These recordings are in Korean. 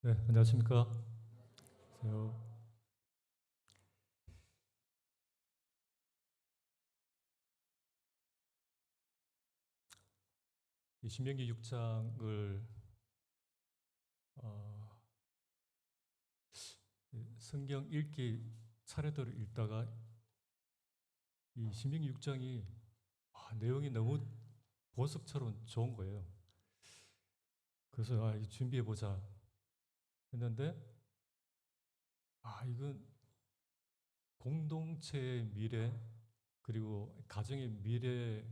네, 안녕하십니까. 안녕하세요. 이 신명기 6장을 성경 읽기 차례대로 읽다가 이 신명기 6장이 내용이 너무 보석처럼 좋은 거예요. 그래서 준비해 보자 했는데 이건 공동체의 미래 그리고 가정의 미래를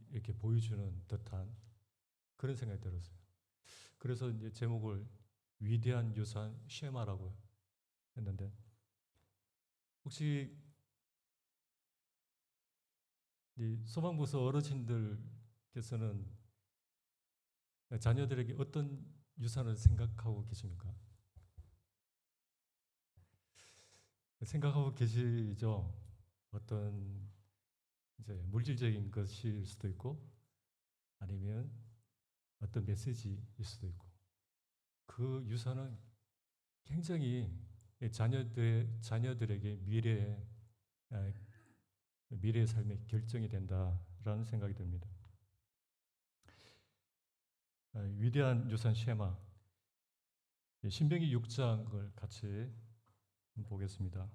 이렇게 보여주는 듯한 그런 생각이 들었어요. 그래서 이제 제목을 위대한 유산 쉐마라고 했는데, 혹시 이 소방부서 어르신들께서는 자녀들에게 어떤 유산을 생각하고 계십니까? 생각하고 계시죠? 어떤 이제 물질적인 것일 수도 있고 아니면 어떤 메시지일 수도 있고, 그 유산은 굉장히 자녀들에게 아, 미래의 삶의 결정이 된다라는 생각이 듭니다. 위대한 유산 쉐마, 신명기 6장을 같이 보겠습니다.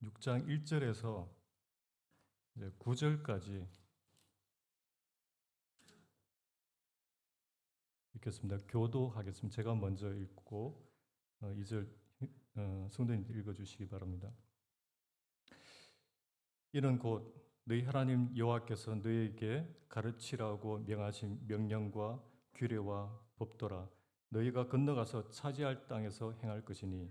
6장 1절에서 이제 9절까지 읽겠습니다. 교도하겠습니다. 제가 먼저 읽고 2절 성도님 읽어주시기 바랍니다. 이는 곧 너희 하나님 여호와께서 너희에게 가르치라고 명하신 명령과 규례와 법도라. 너희가 건너가서 차지할 땅에서 행할 것이니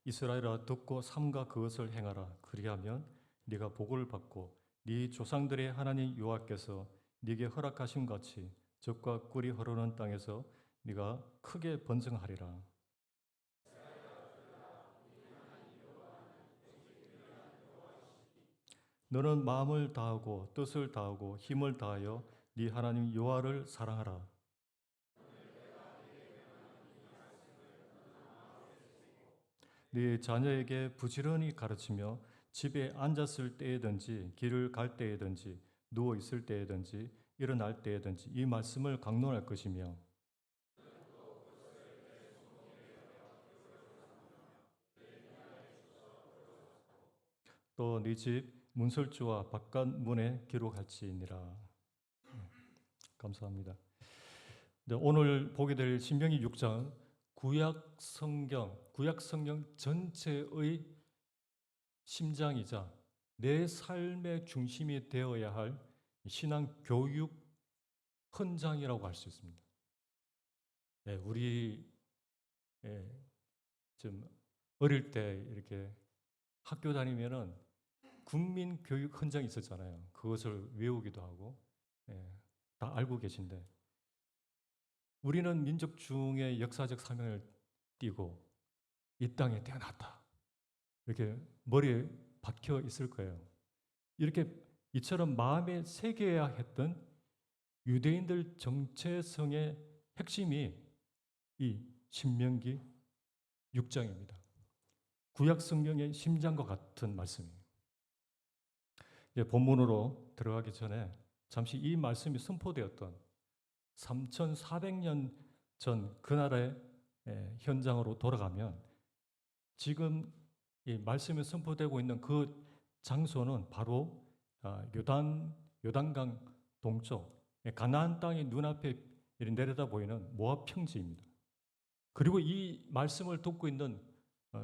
이스라엘아, 듣고 삼가 그것을 행하라. 그리하면 네가 복을 받고 네 조상들의 하나님 여호와께서 네게 허락하신 같이 젖과 꿀이 흐르는 땅에서 네가 크게 번성하리라. 너는 마음을 다하고 뜻을 다하고 힘을 다하여 네 하나님 여호와를 사랑하라. 네 자녀에게 부지런히 가르치며 집에 앉았을 때에든지 길을 갈 때에든지 누워 있을 때에든지 일어날 때에든지 이 말씀을 강론할 것이며, 또 네 집 문설주와 바깥 문에 기록할지니라. 감사합니다. 네, 오늘 보게 될 신명기 6장 구약 성경 전체의 심장이자 내 삶의 중심이 되어야 할 신앙 교육 헌장이라고 할 수 있습니다. 네, 우리 좀 어릴 때 이렇게 학교 다니면은 국민 교육 헌장이 있었잖아요. 그것을 외우기도 하고, 예, 다 알고 계신데, 우리는 민족 중의 역사적 사명을 띠고 이 땅에 태어났다, 이렇게 머리에 박혀 있을 거예요. 이렇게 이처럼 마음에 새겨야 했던 유대인들 정체성의 핵심이 이 신명기 6장입니다. 구약 성경의 심장과 같은 말씀이에요. 이제 본문으로 들어가기 전에 잠시 이 말씀이 선포되었던 3,400년 전 그날의 현장으로 돌아가면, 지금 이 말씀이 선포되고 있는 그 장소는 바로 요단강 동쪽 가나안 땅이 눈앞에 내려다 보이는 모압 평지입니다. 그리고 이 말씀을 듣고 있는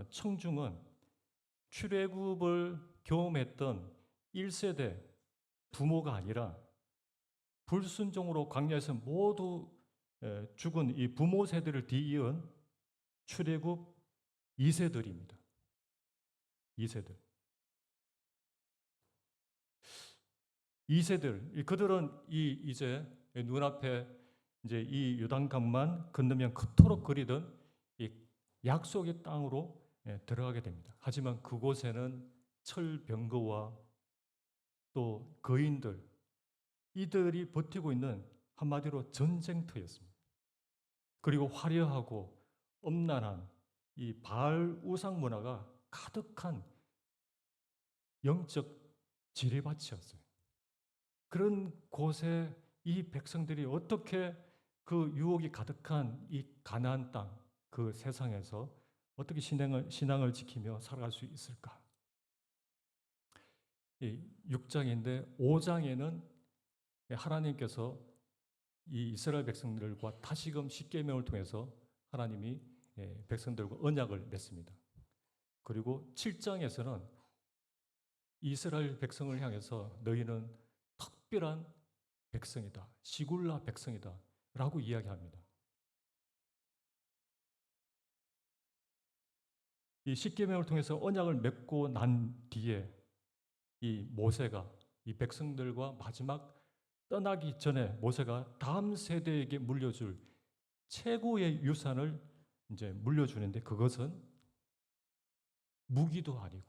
청중은 출애굽을 경험했던 1세대 부모가 아니라 불순종으로 광야에서 모두 죽은 이 부모 세대를 뒤이은 출애굽 2세들입니다. 2세들. 2세들. 그들은 이제 눈앞에 이제 이 요단강만 건너면 그토록 그리던 이 약속의 땅으로 들어가게 됩니다. 하지만 그곳에는 철병거와 또 거인들, 이들이 버티고 있는 한마디로 전쟁터였습니다. 그리고 화려하고 엄란한 이 바알 우상 문화가 가득한 영적 지뢰밭이었어요. 그런 곳에 이 백성들이 어떻게 그 유혹이 가득한 이 가나안 땅, 그 세상에서 어떻게 신앙을 지키며 살아갈 수 있을까? 6장인데 5장에는 하나님께서 이 이스라엘 백성들과 다시금 십계명을 통해서 하나님이 백성들과 언약을 맺습니다. 그리고 7장에서는 이스라엘 백성을 향해서 너희는 특별한 백성이다, 시굴라 백성이다 라고 이야기합니다. 이 십계명을 통해서 언약을 맺고 난 뒤에 이 모세가 이 백성들과 마지막 떠나기 전에 모세가 다음 세대에게 물려줄 최고의 유산을 이제 물려주는데, 그것은 무기도 아니고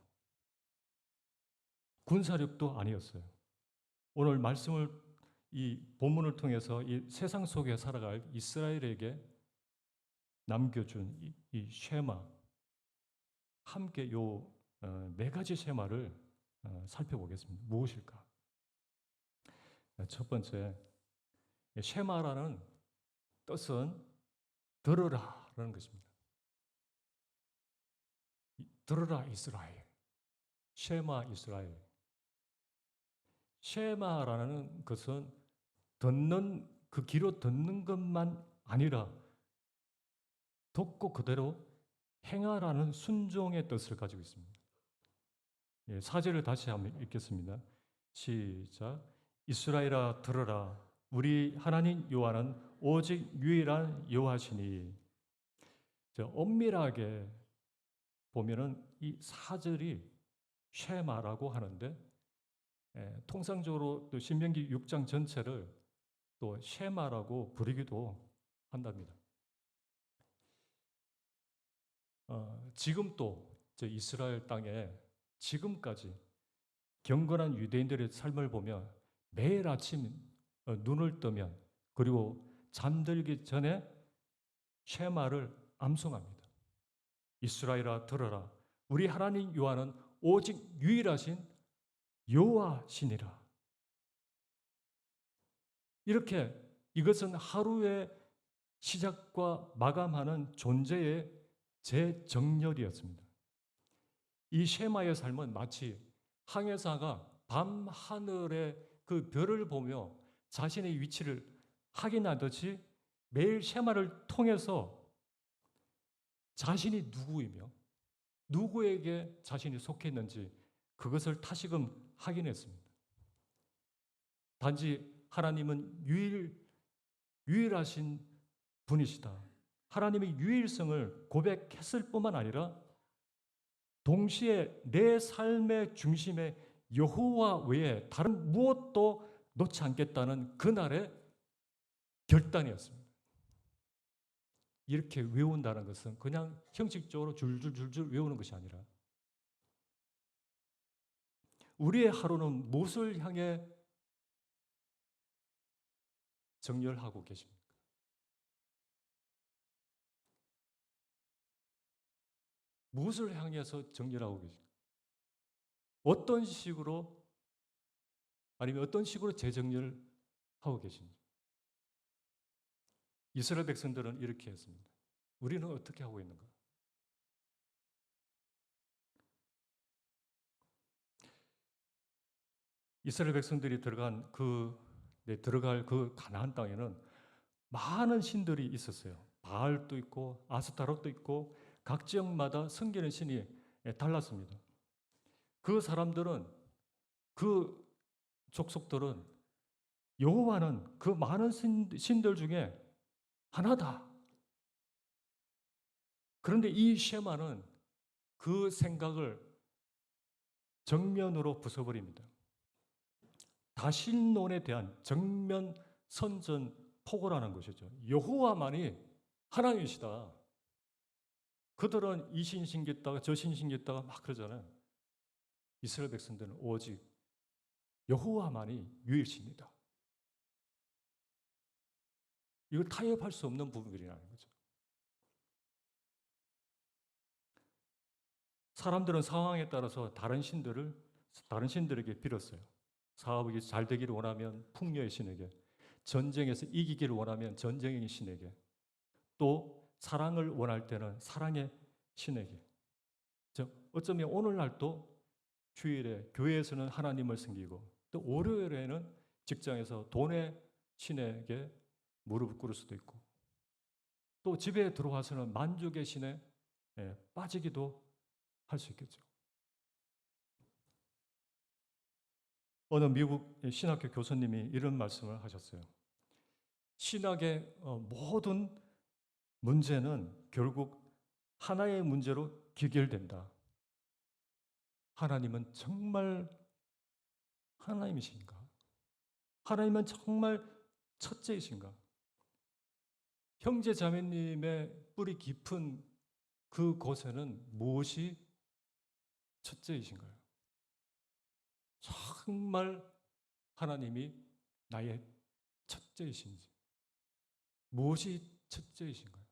군사력도 아니었어요. 오늘 말씀을 이 본문을 통해서 이 세상 속에 살아갈 이스라엘에게 남겨준 이 쉐마, 함께 요 네 가지 쉐마를 살펴보겠습니다. 무엇일까? 첫 번째, 쉐마라는 뜻은 들으라라는 것입니다. 들으라 이스라엘, 쉐마 이스라엘. 쉐마라는 것은 듣는, 그 귀로 듣는 것만 아니라 듣고 그대로 행하라는 순종의 뜻을 가지고 있습니다. 사제를 다시 한번 읽겠습니다. 시작. 이스라엘아 들으라, 우리 하나님 여호와는 오직 유일한 여호와시니. 엄밀하게 보면은 이 4절이 쉐마라고 하는데, 통상적으로 또 신명기 6장 전체를 또 쉐마라고 부르기도 한답니다. 지금 또 이스라엘 땅에 지금까지 경건한 유대인들의 삶을 보면 매일 아침 눈을 뜨면 그리고 잠들기 전에 쉐마를 암송합니다. 이스라엘아 들어라, 우리 하나님 여호와는 오직 유일하신 여호와시니라. 이렇게 이것은 하루의 시작과 마감하는 존재의 재정렬이었습니다. 이 쉐마의 삶은 마치 항해사가 밤 하늘의 그 별을 보며 자신의 위치를 확인하듯이 매일 쉐마를 통해서 자신이 누구이며 누구에게 자신이 속했는지 그것을 다시금 확인했습니다. 단지 하나님은 유일하신 분이시다, 하나님의 유일성을 고백했을 뿐만 아니라 동시에 내 삶의 중심에 여호와 외에 다른 무엇도 놓지 않겠다는 그날의 결단이었습니다. 이렇게 외운다는 것은 그냥 형식적으로 줄줄줄줄 외우는 것이 아니라 우리의 하루는 무엇을 향해 정렬하고 계십니까? 무엇을 향해서 정렬하고 계십니까? 어떤 식으로, 아니면 어떤 식으로 재정렬을 하고 계신지. 이스라엘 백성들은 이렇게 했습니다. 우리는 어떻게 하고 있는가? 이스라엘 백성들이 들어갈 그 가나안 땅에는 많은 신들이 있었어요. 바알도 있고 아스타롯도 있고 각 지역마다 섬기는 신이 달랐습니다. 그 사람들은, 그 족속들은 여호와는 그 많은 신들 중에 하나다. 그런데 이 쉐마는 그 생각을 정면으로 부숴버립니다. 다신론에 대한 정면 선전포고라는 것이죠. 여호와만이 하나님이시다. 그들은 이 신신겠다가 저 신신겠다가 막 그러잖아요. 이스라엘 백성들은 오직 여호와만이 유일신이다. 이거 타협할 수 없는 부분이라는 거죠. 사람들은 상황에 따라서 다른 신들에게 빌었어요. 사업이 잘 되기를 원하면 풍요의 신에게, 전쟁에서 이기기를 원하면 전쟁의 신에게, 또 사랑을 원할 때는 사랑의 신에게. 어쩌면 오늘날도 주일에 교회에서는 하나님을 섬기고, 또 월요일에는 직장에서 돈의 신에게 무릎을 꿇을 수도 있고, 또 집에 들어와서는 만족의 신에 빠지기도 할 수 있겠죠. 어느 미국 신학교 교수님이 이런 말씀을 하셨어요. 신학의 모든 문제는 결국 하나의 문제로 귀결된다. 하나님은 정말 하나님이신가? 하나님은 정말 첫째이신가? 형제 자매님의 뿌리 깊은 그곳에는 무엇이 첫째이신가요? 정말 하나님이 나의 첫째이신지, 무엇이 첫째이신가요?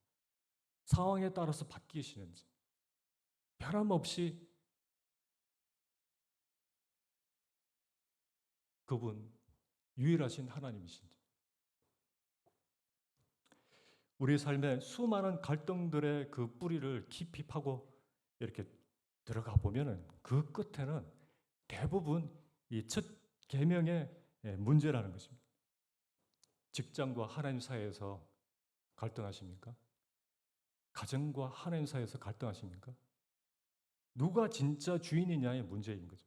상황에 따라서 바뀌시는지, 변함없이 그분 유일하신 하나님이신지. 우리 삶의 수많은 갈등들의 그 뿌리를 깊이 파고 이렇게 들어가 보면은 그 끝에는 대부분 이 첫 계명의 문제라는 것입니다. 직장과 하나님 사이에서 갈등하십니까? 가정과 하나님 사이에서 갈등하십니까? 누가 진짜 주인이냐의 문제인 거죠.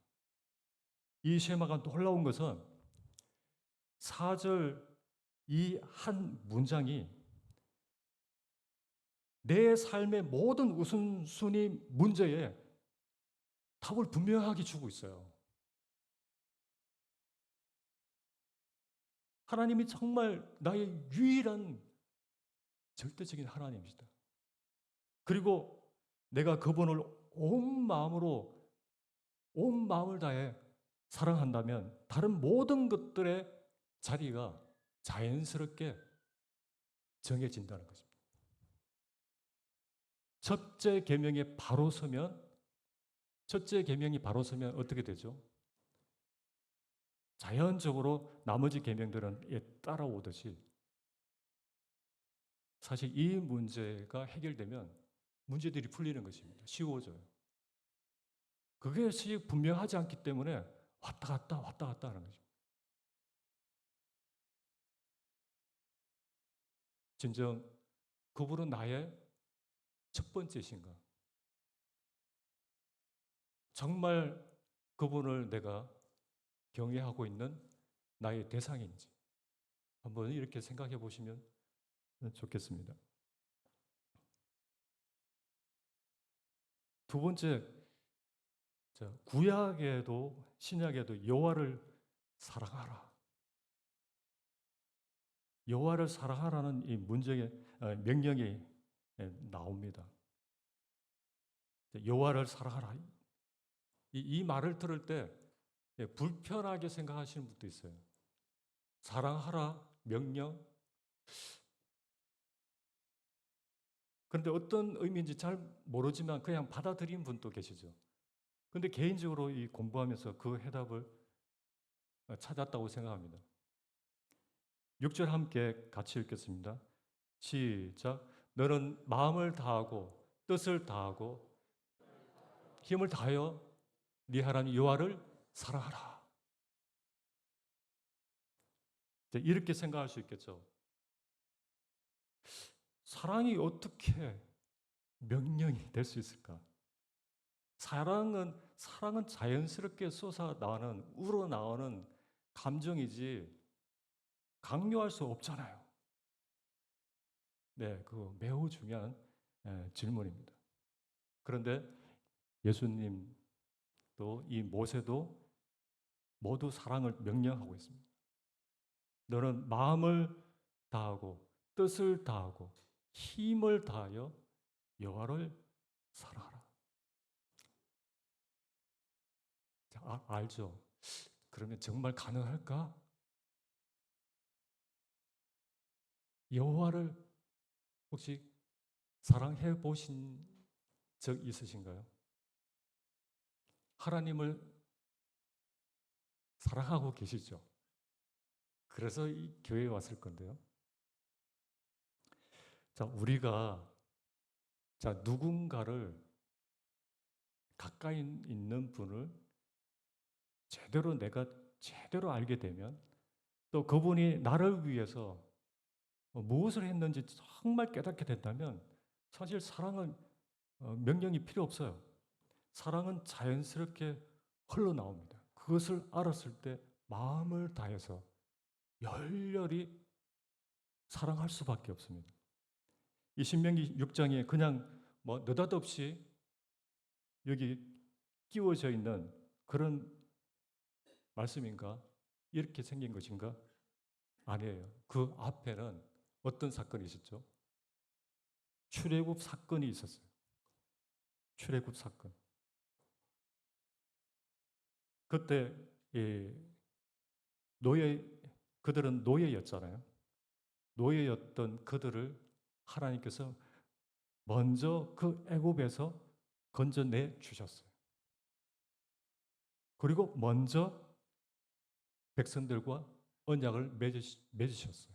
이 쉐마가 놀라운 것은 4절 이 한 문장이 내 삶의 모든 우선순위 문제에 답을 분명하게 주고 있어요. 하나님이 정말 나의 유일한 절대적인 하나님이시다. 그리고 내가 그분을 온 마음을 다해 사랑한다면 다른 모든 것들의 자리가 자연스럽게 정해진다는 것입니다. 첫째 계명이 바로 서면 어떻게 되죠? 자연적으로 나머지 계명들은 따라오듯이 사실 이 문제가 해결되면 문제들이 풀리는 것입니다. 쉬워져요. 그것이 분명하지 않기 때문에 왔다 갔다 하는 거죠. 진정 그분은 나의 첫 번째신가? 정말 그분을 내가 경외하고 있는 나의 대상인지 한번 이렇게 생각해 보시면 좋겠습니다. 두 번째, 구약에도 신약에도 여호와를 사랑하라. 여호와를 사랑하라는 이 문제의 명령이 나옵니다. 여호와를 사랑하라. 이 말을 들을 때 불편하게 생각하시는 분도 있어요. 사랑하라 명령. 그런데 어떤 의미인지 잘 모르지만 그냥 받아들인 분도 계시죠. 근데 개인적으로 이 공부하면서 그 해답을 찾았다고 생각합니다. 6절 함께 같이 읽겠습니다. 시작. 너는 마음을 다하고 뜻을 다하고 힘을 다하여 네 하나님 여호와를 사랑하라. 이렇게 생각할 수 있겠죠. 사랑이 어떻게 명령이 될 수 있을까? 사랑은 자연스럽게 솟아나오는 우러나오는 감정이지 강요할 수 없잖아요. 네, 그거 매우 중요한 질문입니다. 그런데 예수님도 이 모세도 모두 사랑을 명령하고 있습니다. 너는 마음을 다하고 뜻을 다하고 힘을 다하여 여호와를 사랑하라. 자, 알죠? 그러면 정말 가능할까? 여호와를 혹시 사랑해 보신 적 있으신가요? 하나님을 사랑하고 계시죠? 그래서 이 교회에 왔을 건데요. 자, 우리가 누군가를 가까이 있는 분을 내가 제대로 알게 되면 또 그분이 나를 위해서 무엇을 했는지 정말 깨닫게 된다면 사실 사랑은 명령이 필요 없어요. 사랑은 자연스럽게 흘러나옵니다. 그것을 알았을 때 마음을 다해서 열렬히 사랑할 수밖에 없습니다. 이 신명기 6장에 그냥 뭐 느닷없이 여기 끼워져 있는 그런 말씀인가? 이렇게 생긴 것인가? 아니에요. 그 앞에는 어떤 사건이 있었죠? 출애굽 사건이 있었어요. 출애굽 사건. 그때 노예 그들은 노예였잖아요. 노예였던 그들을 하나님께서 먼저 그 애굽에서 건져내 주셨어요. 그리고 먼저 백성들과 언약을 맺으셨어요.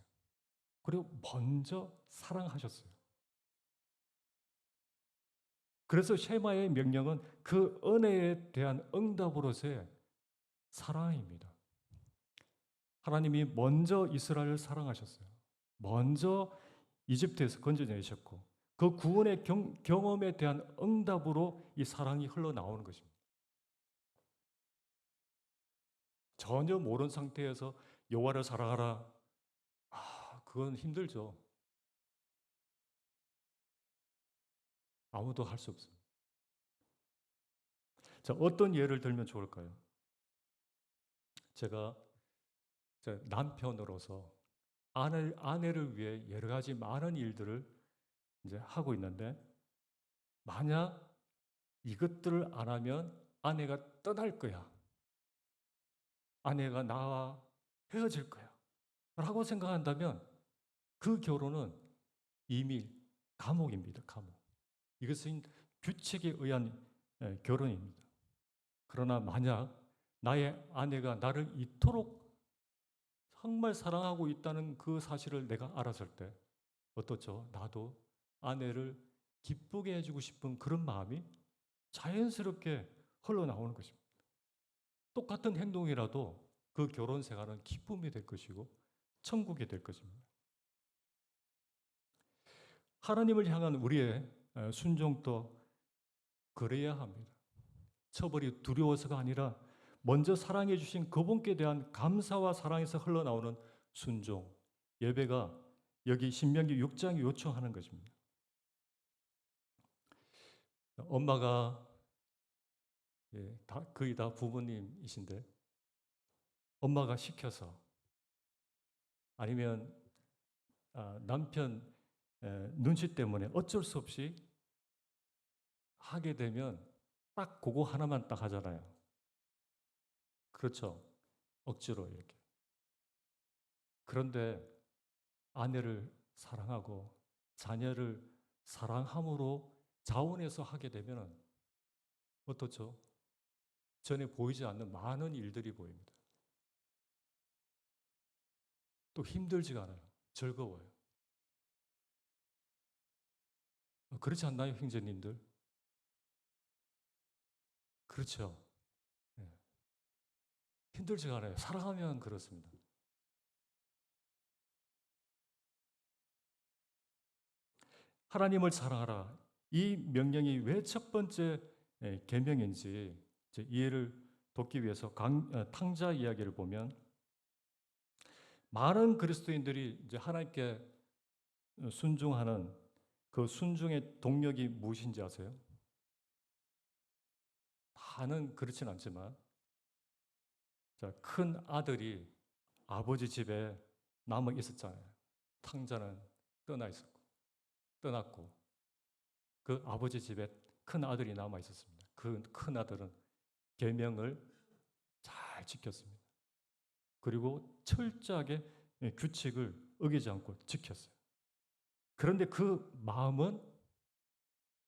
그리고 먼저 사랑하셨어요. 그래서 쉐마의 명령은 그 은혜에 대한 응답으로서의 사랑입니다. 하나님이 먼저 이스라엘을 사랑하셨어요. 먼저 이집트에서 건져내셨고 그 구원의 경험에 대한 응답으로 이 사랑이 흘러나오는 것입니다. 전혀 모르는 상태에서 여호와를 사랑하라. 그건 힘들죠. 아무도 할 수 없습니다. 자, 어떤 예를 들면 좋을까요? 제가 남편으로서 아내를 위해 여러 가지 많은 일들을 이제 하고 있는데 만약 이것들을 안 하면 아내가 떠날 거야. 아내가 나와 헤어질 거야. 라고 생각한다면 그 결혼은 이미 감옥입니다. 감옥. 이것은 규칙에 의한 결혼입니다. 그러나 만약 나의 아내가 나를 이토록 정말 사랑하고 있다는 그 사실을 내가 알았을 때 어떻죠? 나도 아내를 기쁘게 해주고 싶은 그런 마음이 자연스럽게 흘러나오는 것입니다. 똑같은 행동이라도 그 결혼 생활은 기쁨이 될 것이고 천국이 될 것입니다. 하나님을 향한 우리의 순종도 그래야 합니다. 처벌이 두려워서가 아니라 먼저 사랑해 주신 그분께 대한 감사와 사랑에서 흘러나오는 순종, 예배가 여기 신명기 6장이 요청하는 것입니다. 엄마가 거의 다 부모님이신데 엄마가 시켜서 아니면 남편 눈치 때문에 어쩔 수 없이 하게 되면 딱 그거 하나만 딱 하잖아요. 그렇죠. 억지로 이렇게. 그런데 아내를 사랑하고 자녀를 사랑함으로 자원해서 하게 되면 어떻죠? 전에 보이지 않는 많은 일들이 보입니다. 또 힘들지가 않아요. 즐거워요. 그렇지 않나요, 형제님들? 그렇죠. 예. 힘들지가 않아요. 사랑하면 그렇습니다. 하나님을 사랑하라. 이 명령이 왜 첫 번째 계명인지 이해를 돕기 위해서 탕자 이야기를 보면 많은 그리스도인들이 이제 하나님께 순종하는 그 순종의 동력이 무엇인지 아세요? 다는 그렇진 않지만 큰 아들이 아버지 집에 남아 있었잖아요. 탕자는 떠났고 그 아버지 집에 큰 아들이 남아 있었습니다. 그 큰 아들은 계명을 잘 지켰습니다. 그리고 철저하게 규칙을 어기지 않고 지켰어요. 그런데 그 마음은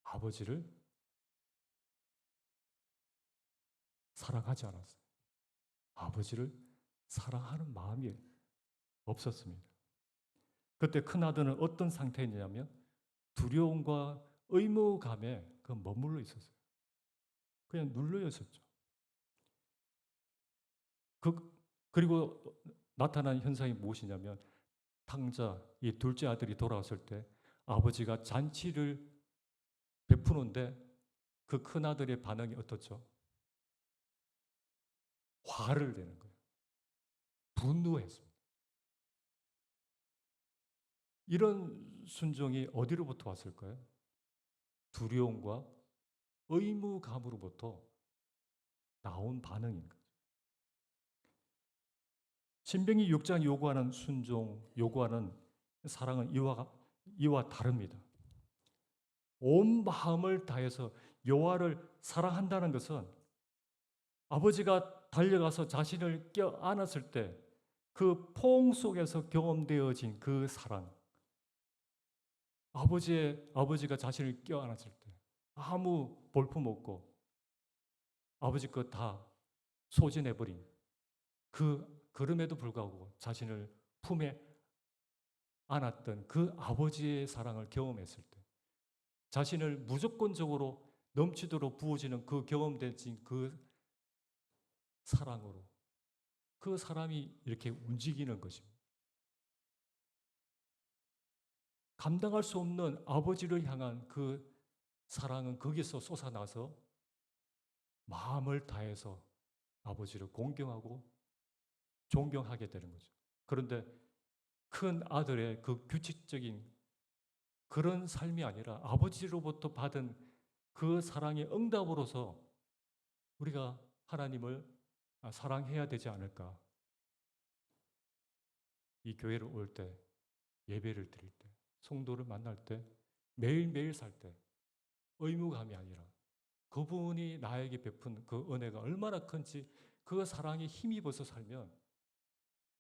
아버지를 사랑하지 않았어요. 아버지를 사랑하는 마음이 없었습니다. 그때 큰아들은 어떤 상태였냐면 두려움과 의무감에 머물러 있었어요. 그냥 눌려 있었죠. 그리고 나타난 현상이 무엇이냐면 탕자, 이 둘째 아들이 돌아왔을 때 아버지가 잔치를 베푸는데 그 큰아들의 반응이 어떻죠? 화를 내는 거예요. 분노했습니다. 이런 순종이 어디로부터 왔을까요? 두려움과 의무감으로부터 나온 반응인 거죠. 신명기 6장 요구하는 순종, 요구하는 사랑은 이와 다릅니다. 온 마음을 다해서 여호와를 사랑한다는 것은 아버지가 달려가서 자신을 껴안았을 때 그 포옹 속에서 경험되어진 그 사랑, 아버지가 자신을 껴안았을 때 아무 볼품 없고 아버지 것 다 소진해버린 그럼에도 불구하고 자신을 품에 안았던 그 아버지의 사랑을 경험했을 때 자신을 무조건적으로 넘치도록 부어지는 그 경험된 그 사랑으로 그 사람이 이렇게 움직이는 것입니다. 감당할 수 없는 아버지를 향한 그 사랑은 거기서 솟아나서 마음을 다해서 아버지를 공경하고 존경하게 되는 거죠. 그런데 큰 아들의 그 규칙적인 그런 삶이 아니라 아버지로부터 받은 그 사랑의 응답으로서 우리가 하나님을 사랑해야 되지 않을까. 이 교회를 올 때, 예배를 드릴 때, 성도를 만날 때, 매일매일 살 때 의무감이 아니라 그분이 나에게 베푼 그 은혜가 얼마나 큰지 그 사랑에 힘입어서 살면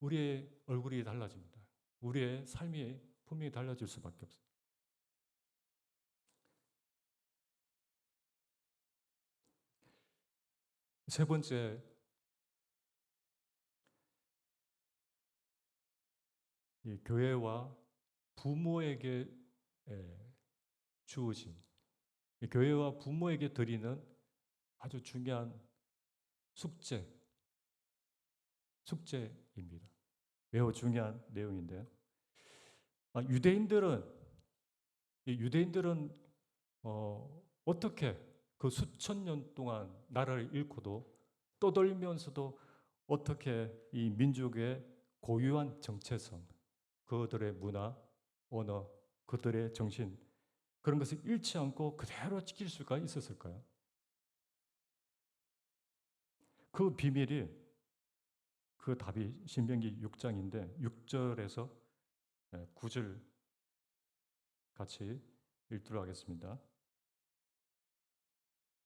우리의 얼굴이 달라집니다. 우리의 삶이 분명히 달라질 수밖에 없어요. 세 번째, 이 교회와 부모에게 주어진, 이 교회와 부모에게 드리는 아주 중요한 숙제입니다. 매우 중요한 내용인데요. 유대인들은 어떻게 그 수천 년 동안 나라를 잃고도 떠돌면서도 어떻게 이 민족의 고유한 정체성, 그들의 문화, 언어, 그들의 정신 그런 것을 잃지 않고 그대로 지킬 수가 있었을까요? 그 비밀이 그 답이 신명기 6장인데 6절에서 9절 같이 읽도록 하겠습니다.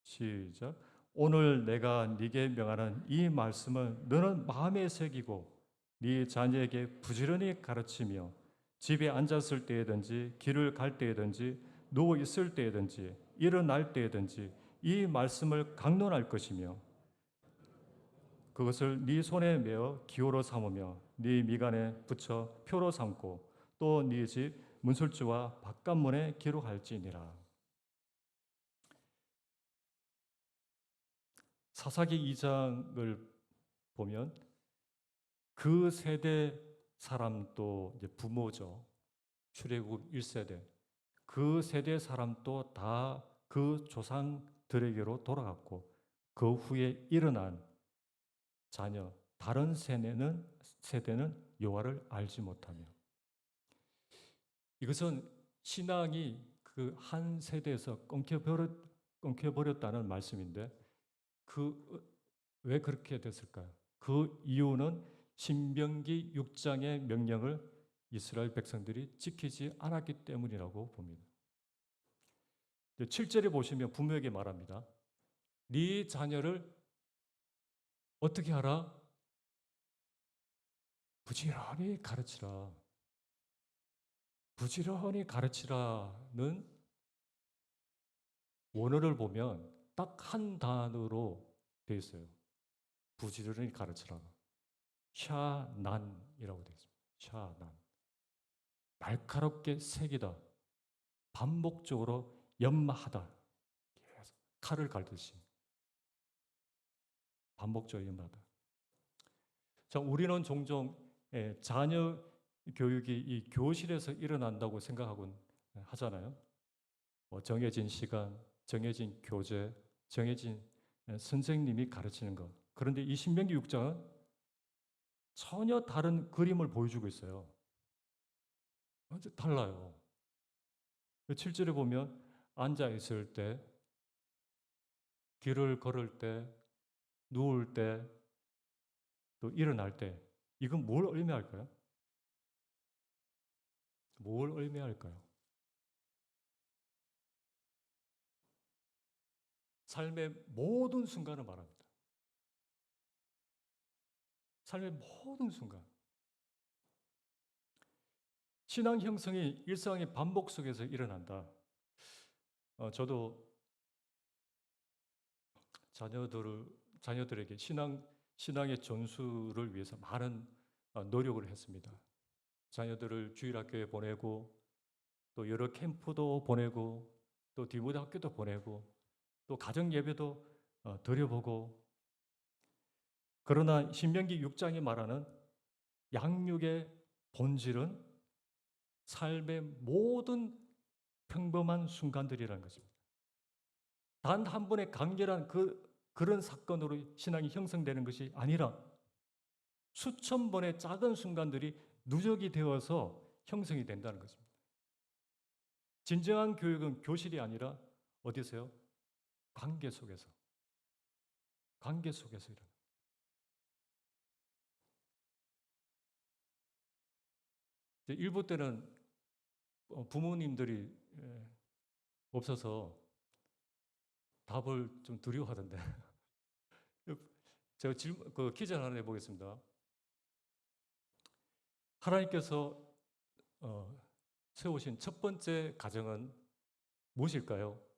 시작. 오늘 내가 네게 명하는 이 말씀을 너는 마음에 새기고 네 자녀에게 부지런히 가르치며 집에 앉았을 때든지 길을 갈 때든지 누워 있을 때든지 일어날 때든지 이 말씀을 강론할 것이며 그것을 네 손에 메어 기호로 삼으며 네 미간에 붙여 표로 삼고 또 네 집 문설주와 바깥문에 기록할지니라. 사사기 2장을 보면 그 세대 사람도 이제 부모죠. 출애굽 1세대. 그 세대 사람도 다 그 조상들에게로 돌아갔고 그 후에 일어난 자녀, 다른 세대는 여호와를 알지 못하며 이것은 신앙이 그 한 세대에서 끊겨버렸다는 말씀인데 왜 그렇게 됐을까요? 그 이유는 신명기 6장의 명령을 이스라엘 백성들이 지키지 않았기 때문이라고 봅니다. 7절에 보시면 부모에게 말합니다. 네 자녀를 어떻게 하라? 부지런히 가르치라. 부지런히 가르치라는 원어를 보면 딱 한 단어로 되어 있어요. 부지런히 가르치라. 샤난이라고 되어 있습니다. 샤난. 날카롭게 새기다. 반복적으로 연마하다. 계속 칼을 갈듯이. 반복적으로 연마하다. 자, 우리는 종종 자녀 교육이 이 교실에서 일어난다고 생각하곤 하잖아요. 정해진 시간, 정해진 교재, 정해진 선생님이 가르치는 것. 그런데 이 신명기 6장은 전혀 다른 그림을 보여주고 있어요. 완전 달라요. 7절에 보면 앉아 있을 때, 길을 걸을 때, 누울 때, 또 일어날 때, 이건 뭘 의미할까요? 뭘 의미할까요? 삶의 모든 순간을 말합니다. 삶의 모든 순간. 신앙 형성이 일상의 반복 속에서 일어난다. 저도 자녀들에게 신앙의 전수를 위해서 많은 노력을 했습니다. 자녀들을 주일학교에 보내고, 또 여러 캠프도 보내고, 또 디모데 학교도 보내고, 또 가정 예배도 드려보고. 그러나 신명기 6장이 말하는 양육의 본질은 삶의 모든 평범한 순간들이라는 것입니다. 단 한 번의 간결한 그런 사건으로 신앙이 형성되는 것이 아니라 수천 번의 작은 순간들이 누적이 되어서 형성이 된다는 것입니다. 진정한 교육은 교실이 아니라 어디서요? 관계 속에서. 관계 속에서 일어납니다. 일부 때는 부모님들이 없어서 답을 좀 두려워하던데. 제가 퀴즈 하나 내보겠습니다. 하나님께서 세우신 첫 번째 가정은 무엇일까요?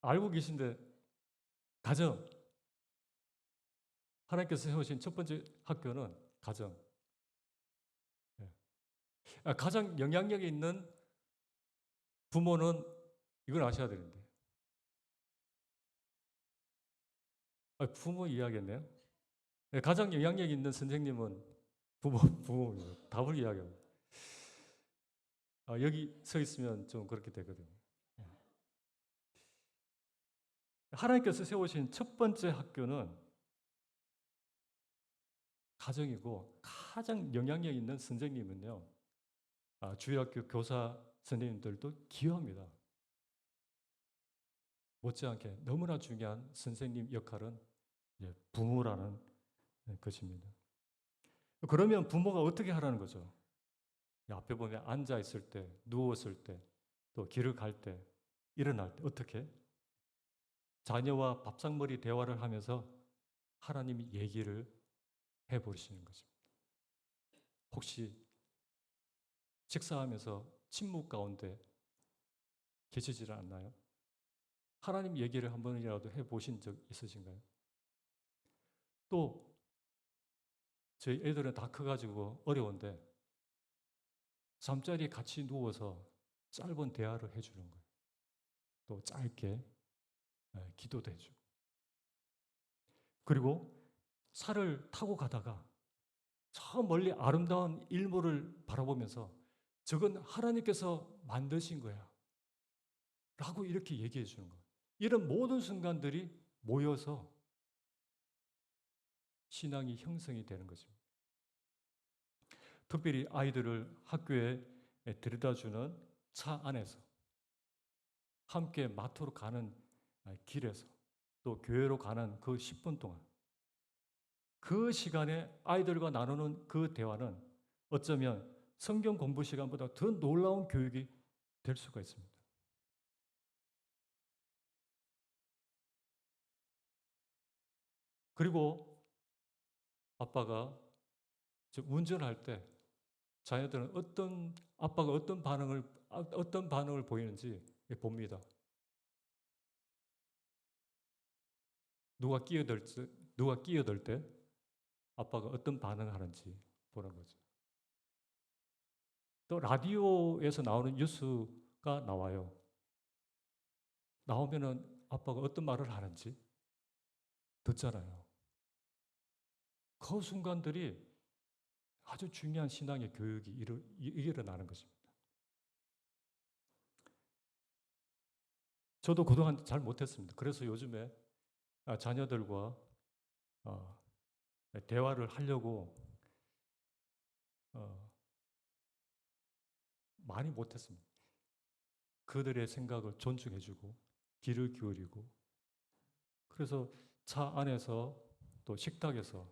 알고 계신데, 가정. 하나님께서 세우신 첫 번째 학교는 가정. 가장 영향력이 있는 부모는 이걸 아셔야 되는데. 부모 이야기했네요. 가장 영향력 있는 선생님은 부모입니다. 답을 이야기합니다. 여기 서 있으면 좀 그렇게 되거든요. 하나님께서 세우신 첫 번째 학교는 가정이고, 가장 영향력 있는 선생님은요, 주일학교 교사 선생님들도 기여합니다. 못지않게 너무나 중요한 선생님 역할은 부모라는 것입니다. 그러면 부모가 어떻게 하라는 거죠? 앞에 보면 앉아 있을 때, 누웠을 때, 또 길을 갈 때, 일어날 때 어떻게? 자녀와 밥상머리 대화를 하면서 하나님이 얘기를 해버리시는 것입니다. 혹시 식사하면서 침묵 가운데 계시질 않나요? 하나님 얘기를 한 번이라도 해보신 적 있으신가요? 또 저희 애들은 다 커가지고 어려운데 잠자리에 같이 누워서 짧은 대화를 해주는 거예요. 또 짧게 기도도 해주고. 그리고 차를 타고 가다가 저 멀리 아름다운 일몰을 바라보면서 저건 하나님께서 만드신 거야 라고 이렇게 얘기해 주는 거예요. 이런 모든 순간들이 모여서 신앙이 형성이 되는 것입니다. 특별히 아이들을 학교에 데려다주는 차 안에서, 함께 마트로 가는 길에서, 또 교회로 가는 그 10분 동안, 그 시간에 아이들과 나누는 그 대화는 어쩌면 성경 공부 시간보다 더 놀라운 교육이 될 수가 있습니다. 그리고 아빠가 운전할 때 자녀들은 아빠가 어떤 반응을 보이는지 봅니다. 누가 끼어들 때 아빠가 어떤 반응을 하는지 보는 거죠. 또 라디오에서 나오는 뉴스가 나와요. 나오면은 아빠가 어떤 말을 하는지 듣잖아요. 그 순간들이 아주 중요한 신앙의 교육이 일어나는 것입니다. 저도 그동안 잘 못했습니다. 그래서 요즘에 자녀들과 대화를 하려고 어, 많이 못했습니다. 그들의 생각을 존중해주고 귀를 기울이고, 그래서 차 안에서 또 식탁에서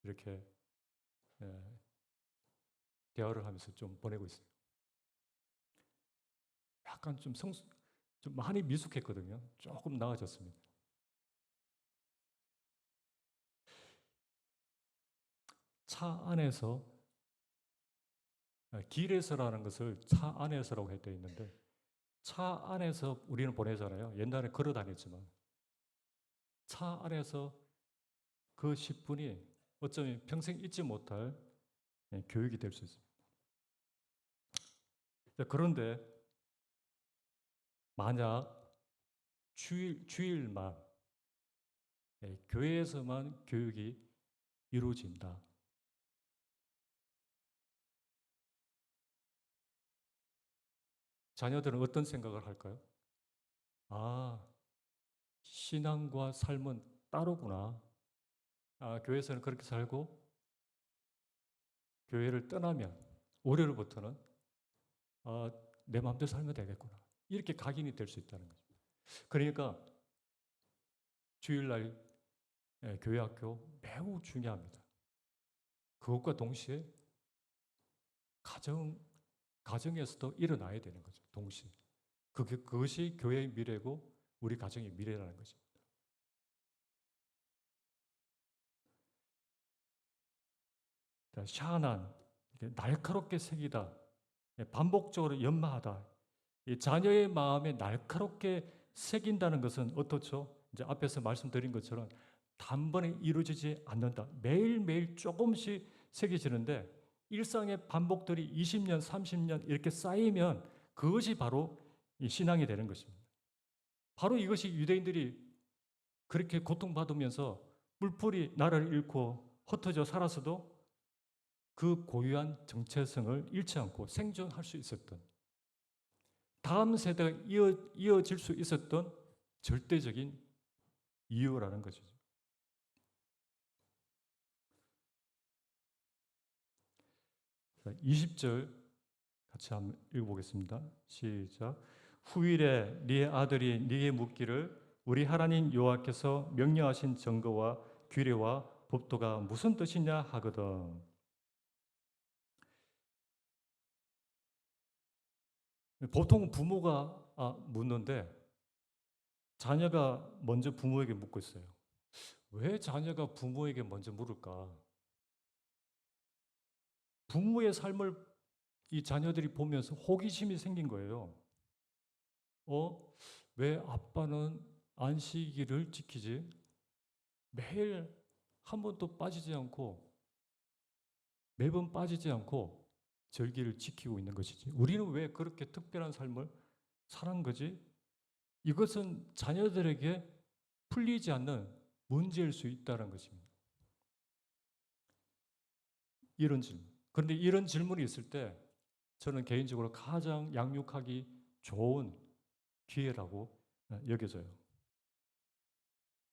이렇게 대화를 하면서 좀 보내고 있어요. 약간 좀 많이 미숙했거든요. 조금 나아졌습니다. 차 안에서, 길에서라는 것을 차 안에서라고 되어 있는데, 차 안에서 우리는 보내잖아요. 옛날에 걸어 다녔지만 차 안에서 그 10분이 어쩌면 평생 잊지 못할 교육이 될 수 있습니다. 그런데 만약 주일만 교회에서만 교육이 이루어진다. 자녀들은 어떤 생각을 할까요? 아, 신앙과 삶은 따로구나. 교회에서는 그렇게 살고 교회를 떠나면 월요일부터는 내 마음대로 살면 되겠구나. 이렇게 각인이 될 수 있다는 거죠. 그러니까 주일날 교회 학교 매우 중요합니다. 그것과 동시에 가정에서도 일어나야 되는 거죠. 동시에. 그것이 교회의 미래고 우리 가정의 미래라는 것입니다. 샤난, 날카롭게 새기다, 반복적으로 연마하다. 이 자녀의 마음에 날카롭게 새긴다는 것은 어떻죠? 이제 앞에서 말씀드린 것처럼 단번에 이루어지지 않는다. 매일매일 조금씩 새겨지는데 일상의 반복들이 20년, 30년 이렇게 쌓이면 그것이 바로 이 신앙이 되는 것입니다. 바로 이것이 유대인들이 그렇게 고통받으면서 뿔뿔이 나라를 잃고 흩어져 살았어도 그 고유한 정체성을 잃지 않고 생존할 수 있었던, 다음 세대가 이어질 수 있었던 절대적인 이유라는 것이죠. 20절 같이 한번 읽어보겠습니다. 시작. 후일에 네 아들이 네게 묻기를 우리 하나님 여호와께서 명령하신 증거와 규례와 법도가 무슨 뜻이냐 하거든. 보통 부모가 묻는데 자녀가 먼저 부모에게 묻고 있어요. 왜 자녀가 부모에게 먼저 물을까? 부모의 삶을 이 자녀들이 보면서 호기심이 생긴 거예요. 왜 아빠는 안식일을 지키지? 매일 한 번도 빠지지 않고, 매번 빠지지 않고 절기를 지키고 있는 것이지. 우리는 왜 그렇게 특별한 삶을 사는 거지? 이것은 자녀들에게 풀리지 않는 문제일 수 있다는 것입니다. 이런 질문. 그런데 이런 질문이 있을 때 저는 개인적으로 가장 양육하기 좋은 기회라고 여겨져요.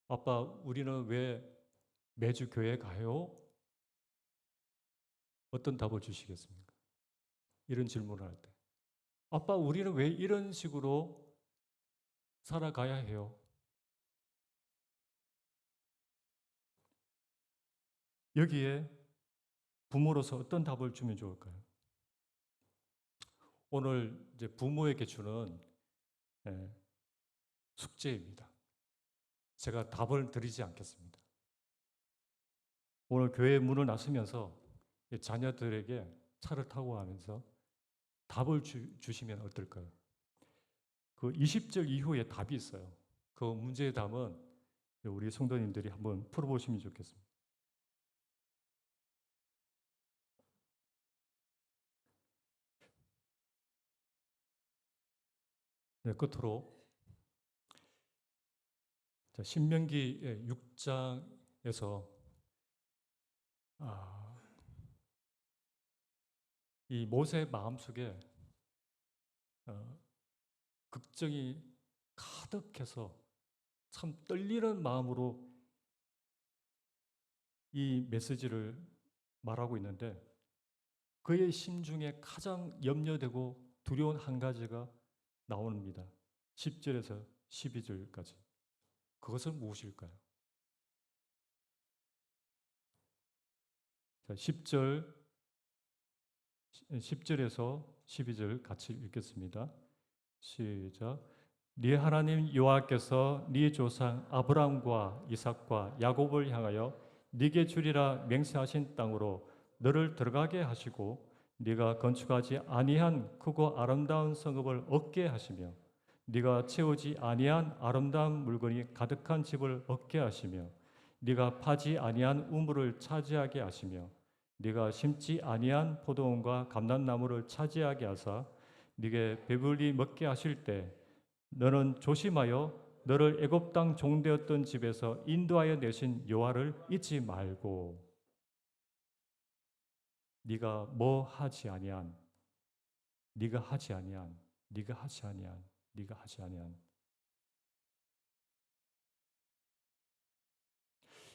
아빠, 우리는 왜 매주 교회 가요? 어떤 답을 주시겠습니까? 이런 질문을 할 때. 아빠, 우리는 왜 이런 식으로 살아가야 해요? 여기에 부모로서 어떤 답을 주면 좋을까요? 오늘 이제 부모에게 주는 예, 숙제입니다. 제가 답을 드리지 않겠습니다. 오늘 교회 문을 나서면서 자녀들에게 차를 타고 가면서 답을 주시면 어떨까요? 그 20절 이후에 답이 있어요. 그 문제의 답은 우리 성도님들이 한번 풀어보시면 좋겠습니다. 네, 끝으로 신명기 6장에서 이 모세 마음속에 걱정이 가득해서 참 떨리는 마음으로 이 메시지를 말하고 있는데 그의 심중에 가장 염려되고 두려운 한 가지가 나옵니다. 10절에서 12절까지. 그것은 무엇일까요? 자, 10절에서 12절 같이 읽겠습니다. 시작. 네 하나님 여호와께서 네 조상 아브라함과 이삭과 야곱을 향하여 네게 주리라 맹세하신 땅으로 너를 들어가게 하시고 네가 건축하지 아니한 크고 아름다운 성읍을 얻게 하시며 네가 채우지 아니한 아름다운 물건이 가득한 집을 얻게 하시며 네가 파지 아니한 우물을 차지하게 하시며 네가 심지 아니한 포도원과 감람나무를 차지하게 하사 네게 배불리 먹게 하실 때 너는 조심하여 너를 애굽 땅 종되었던 집에서 인도하여 내신 여호와를 잊지 말고 네가 뭐 하지 아니한 네가 하지 아니한 네가 하지 아니한 네가 하지 아니한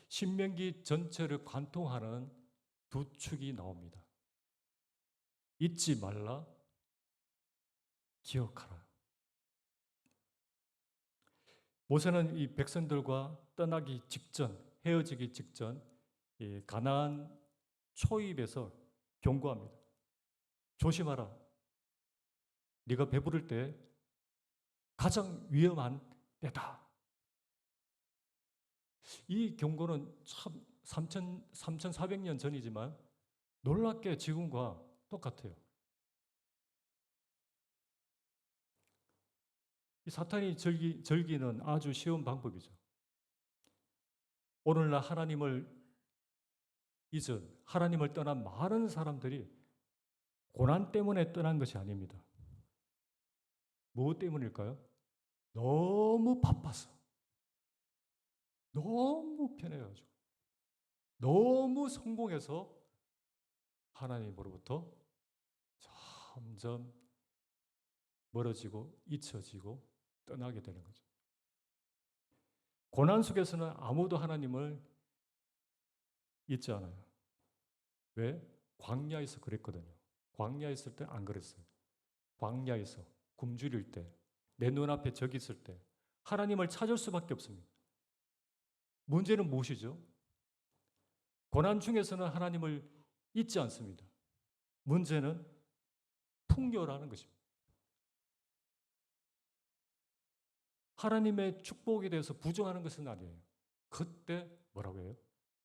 신명기 전체를 관통하는 두 축이 나옵니다. 잊지 말라, 기억하라. 모세는 이 백성들과 떠나기 직전, 헤어지기 직전 이 가나안 초입에서 경고합니다. 조심하라. 네가 배부를 때 가장 위험한 때다. 이 경고는 참 3,400년 전이지만 놀랍게 지금과 똑같아요. 이 사탄이 절기는 아주 쉬운 방법이죠. 오늘날 하나님을 잊은, 하나님을 떠난 많은 사람들이 고난 때문에 떠난 것이 아닙니다. 무엇 때문일까요? 너무 바빠서, 너무 편해가지고, 너무 성공해서 하나님으로부터 점점 멀어지고 잊혀지고 떠나게 되는 거죠. 고난 속에서는 아무도 하나님을 잊지 않아요. 왜? 광야에서 그랬거든요. 광야에 있을 때 안 그랬어요. 광야에서 굶주릴 때, 내 눈앞에 적이 있을 때 하나님을 찾을 수밖에 없습니다. 문제는 무엇이죠? 고난 중에서는 하나님을 잊지 않습니다. 문제는 풍요라는 것입니다. 하나님의 축복에 대해서 부정하는 것은 아니에요. 그때 뭐라고 해요?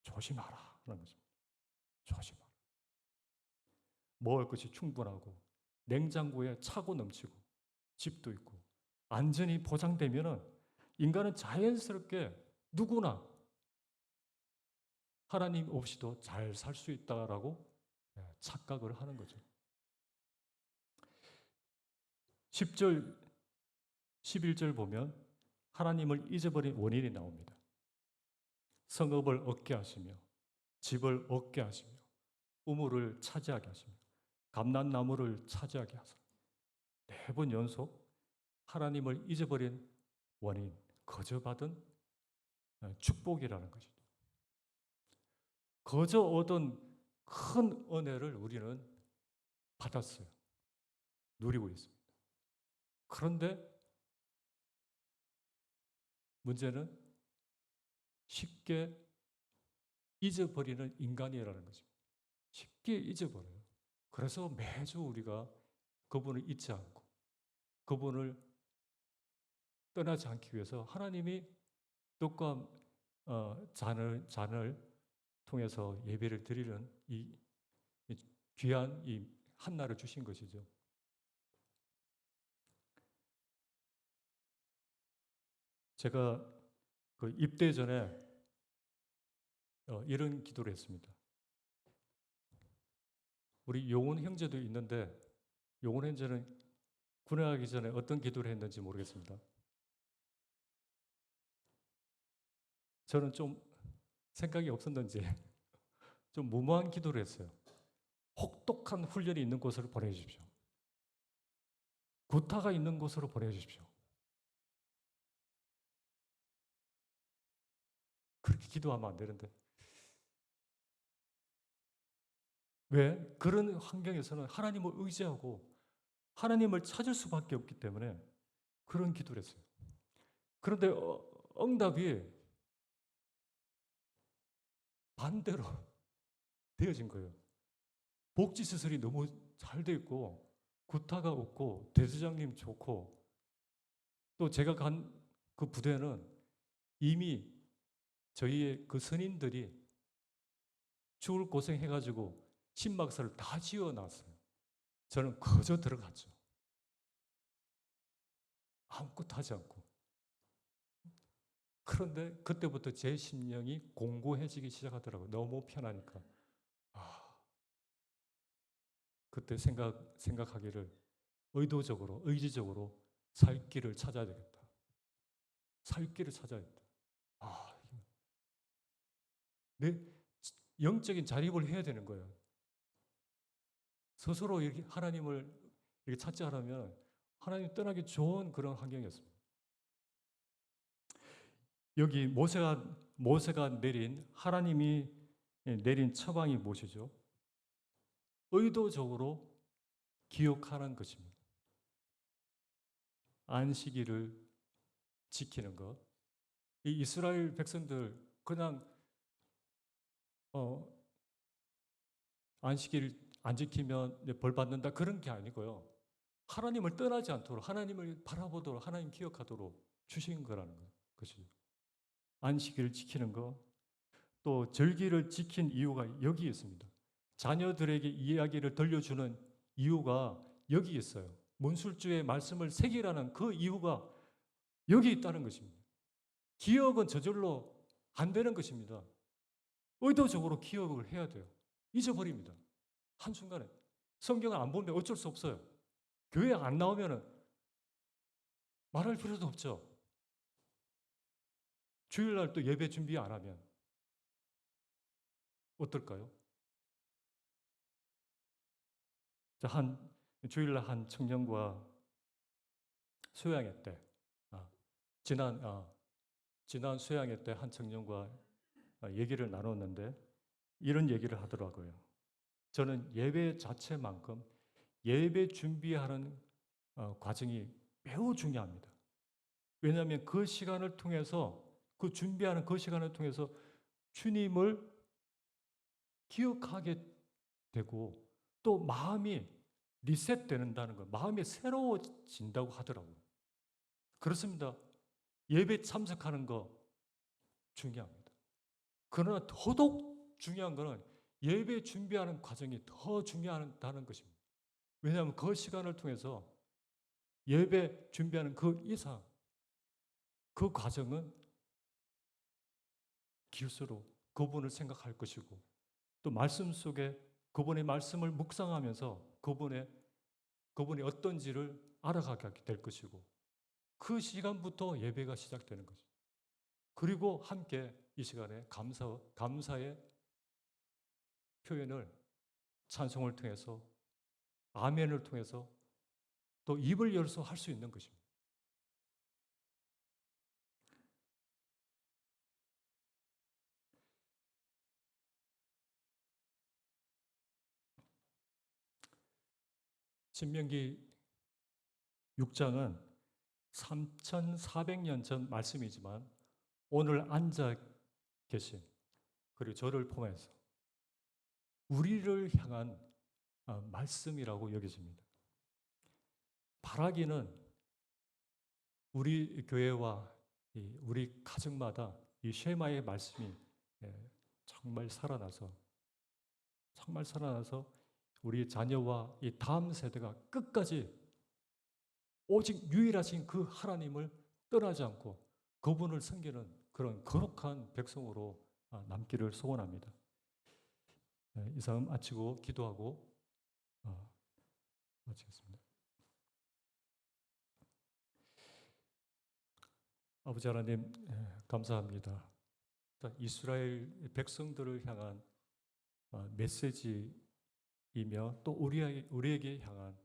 조심하라 라는 것입니다. 조심하라. 먹을 것이 충분하고 냉장고에 차고 넘치고 집도 있고 안전이 보장되면 인간은 자연스럽게 누구나 하나님 없이도 잘 살 수 있다라고 착각을 하는 거죠. 10절, 11절 보면 하나님을 잊어버린 원인이 나옵니다. 성읍을 얻게 하시며 집을 얻게 하시며 우물을 차지하게 하시며 감람나무를 차지하게 하사 4번 연속 하나님을 잊어버린 원인, 거저받은 축복이라는 것이죠. 거저 얻은 큰 은혜를 우리는 받았어요. 누리고 있습니다. 그런데 문제는 쉽게 잊어버리는 인간이라는 거죠. 쉽게 잊어버려요. 그래서 매주 우리가 그분을 잊지 않고 그분을 떠나지 않기 위해서 하나님이 떡과 잔을 통해서 예배를 드리는 이 귀한 이 한날을 주신 것이죠. 제가 그 입대 전에 이런 기도를 했습니다. 우리 용훈 형제도 있는데 용훈 형제는 군에 가기 전에 어떤 기도를 했는지 모르겠습니다. 저는 좀 생각이 없었는지 좀 무모한 기도를 했어요. 혹독한 훈련이 있는 곳으로 보내주십시오. 구타가 있는 곳으로 보내주십시오. 그렇게 기도하면 안 되는데. 왜? 그런 환경에서는 하나님을 의지하고 하나님을 찾을 수밖에 없기 때문에 그런 기도를 했어요. 그런데 응답이 반대로 되어진 거예요. 복지시설이 너무 잘 돼 있고 구타가 없고 대수장님 좋고 또 제가 간 그 부대는 이미 저희의 그 선인들이 죽을 고생해가지고 신박사를 다 지어놨어요. 저는 거저 들어갔죠. 아무것도 하지 않고. 그런데 그때부터 제 심령이 공고해지기 시작하더라고요. 너무 편하니까. 아, 그때 생각하기를 의도적으로, 의지적으로 살 길을 찾아야 되겠다. 살 길을 찾아야겠다. 아, 내 영적인 자립을 해야 되는 거예요. 스스로 이렇게 하나님을 이렇게 찾지 않으면 하나님 떠나기 좋은 그런 환경이었습니다. 여기 모세가 내린 하나님이 내린 처방이 무엇이죠? 의도적으로 기억하는 것입니다. 안식일을 지키는 것. 이 이스라엘 백성들 그냥 안식일 안 지키면 벌 받는다 그런 게 아니고요. 하나님을 떠나지 않도록 하나님을 바라보도록 하나님 기억하도록 주신 거라는 것이죠. 안식일을 지키는 것, 또 절기를 지킨 이유가 여기 있습니다. 자녀들에게 이야기를 들려주는 이유가 여기 있어요. 문술주의 말씀을 새기라는 그 이유가 여기 있다는 것입니다. 기억은 저절로 안 되는 것입니다. 의도적으로 기억을 해야 돼요. 잊어버립니다. 한순간에. 성경을 안 보면 어쩔 수 없어요. 교회 안 나오면 말할 필요도 없죠. 주일날 또 예배 준비 안 하면 어떨까요? 주일날 한 청년과 수양회 때, 아, 지난 수양회 때 한 청년과 얘기를 나눴는데 이런 얘기를 하더라고요. 저는 예배 자체만큼 예배 준비하는 과정이 매우 중요합니다. 왜냐하면 그 시간을 통해서 그 준비하는 그 시간을 통해서 주님을 기억하게 되고 또 마음이 리셋된다는 거, 마음이 새로워진다고 하더라고요. 그렇습니다. 예배 참석하는 거 중요합니다. 그러나 더더욱 중요한 것은 예배 준비하는 과정이 더 중요하다는 것입니다. 왜냐하면 그 시간을 통해서 예배 준비하는 그 이상, 그 과정은 길수록 그분을 생각할 것이고 또 말씀 속에 그분의 말씀을 묵상하면서 그분이 어떤지를 알아가게 될 것이고 그 시간부터 예배가 시작되는 거죠. 그리고 함께 이 시간에 감사의 표현을 찬송을 통해서 아멘을 통해서 또 입을 열어서 할 수 있는 것입니다. 신명기 6장은 3,400년 전 말씀이지만 오늘 앉아 계신 그리고 저를 포함해서 우리를 향한 말씀이라고 여겨집니다. 바라기는 우리 교회와 우리 가정마다 이 쉐마의 말씀이 정말 살아나서 우리 자녀와 이 다음 세대가 끝까지 오직 유일하신 그 하나님을 떠나지 않고 그분을 섬기는 그런 거룩한 백성으로 남기를 소원합니다. 이상 마치고 기도하고 마치겠습니다. 아버지 하나님 감사합니다. 이스라엘 백성들을 향한 메시지이며 또 우리에게 향한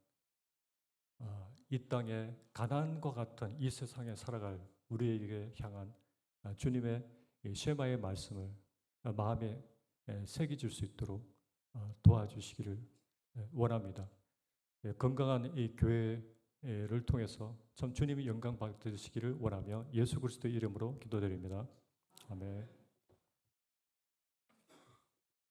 이 땅의 가난과 같은 이 세상에 살아갈 우리에게 향한 주님의 쉐마의 말씀을 마음에 새겨질 수 있도록 도와주시기를 원합니다. 건강한 이 교회를 통해서 참 주님이 영광 받으시기를 원하며 예수 그리스도의 이름으로 기도드립니다. 아멘.